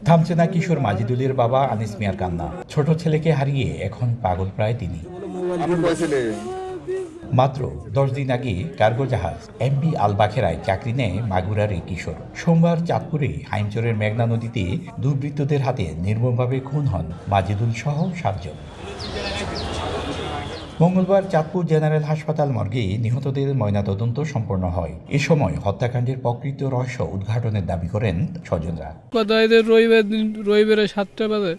থামছে না কিশোর মাজিদুলের বাবা আনিস মিয়ার কান্না। ছোট ছেলেকে হারিয়ে এখন পাগল প্রায় তিনি। মাত্র 10 দিন আগে কার্গো জাহাজ এমবি আল বাখেরায় চাকরি নেয় মাগুরার এই কিশোর। সোমবার চাঁদপুরে হাইমচরের মেঘনা নদীতে দুর্বৃত্তদের হাতে নির্মমভাবে খুন হন মাজিদুল সহ 7 জন। মঙ্গলবার চাঁদপুর জেনারেল হাসপাতাল মর্গে নিহতদের ময়নাতদন্ত সম্পন্ন হয়। এ সময় হত্যাকাণ্ডের প্রকৃত রহস্য উদ্ঘাটনের দাবি করেন স্বজনরা। রবিবারে 7টা বাজে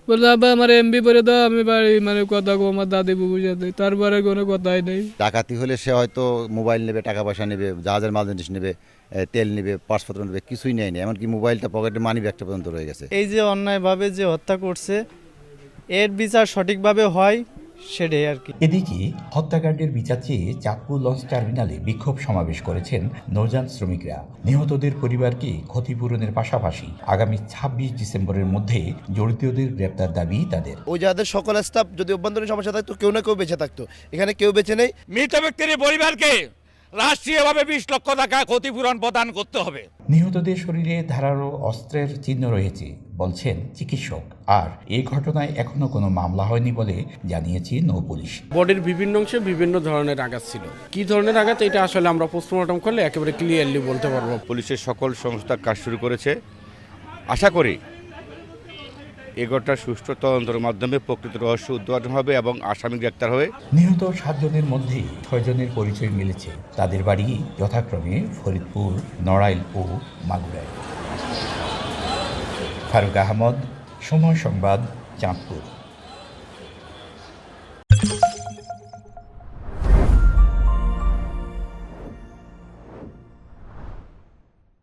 বললো আব্বা আমার এমবি পরে দাও, আমি বাড়ি কথা গো আমার দাদি বুবু সাথে, তারপরে কোনো কথাই নেই। ডাকাতি হলে সে হয়তো মোবাইল নেবে, টাকা পয়সা নেবে, জাহাজের মাল জিনিস নেবে, তেল নেবে, পাসপত্র নেবে, কিছুই নেয়নি। এমনকি মোবাইলটা পকেটে মানি ব্যাগটা পর্যন্ত রয়ে গেছে। এই যে অন্যায়ভাবে যে হত্যা করছে এর বিচার সঠিকভাবে হয় সেটাই আর কি। এদিকে হত্যাকাণ্ডের বিচার চেয়ে চাঁদপুর লঞ্চ টার্মিনালে বিক্ষোভ সমাবেশ করেছেন নৌযান শ্রমিকরা। নিহতদের পরিবারকে ক্ষতিপূরণের পাশাপাশি আগামী 26 ডিসেম্বরের মধ্যে জড়িতদের গ্রেপ্তার দাবি তাদের। ওই যাদের সকল স্টাফ যদি অভ্যন্তরীণ সমস্যা থাকতো কেউ না কেউ বেঁচে থাকতো, এখানে কেউ বেঁচে নেই। মৃত ব্যক্তির পরিবারকে রাষ্ট্রীয়ভাবে 20 লক্ষ টাকা ক্ষতিপূরণ প্রদান করতে হবে। নিহতদের শরীরে ধারালো অস্ত্রের চিহ্ন রয়েছে বলছেন চিকিৎসক। আর এই ঘটনায় এখনো কোনো মামলা হয়নি বলে জানিয়েছে নৌ পুলিশ। বডির বিভিন্ন অংশে বিভিন্ন ধরনের আঘাত ছিল। কি ধরনের আঘাত এটা আসলে আমরা পোস্টমর্টম করলে একেবারে ক্লিয়ারলি বলতে পারবো। পুলিশের সকল সংস্থা কাজ শুরু করেছে। আশা করি এগোটা সুষ্ঠু তদন্তের মাধ্যমে প্রকৃত রহস্য উদ্ঘাটন হবে এবং আসামি গ্রেপ্তার হবে। নিহত 7 জনের মধ্যে 6 জনের পরিচয় মিলেছে। তাদের বাড়ি যথাক্রমে ফরিদপুর, নড়াইল ও মাগুরায়। ফারুক আহমদ, সময় সংবাদ, চাঁদপুর।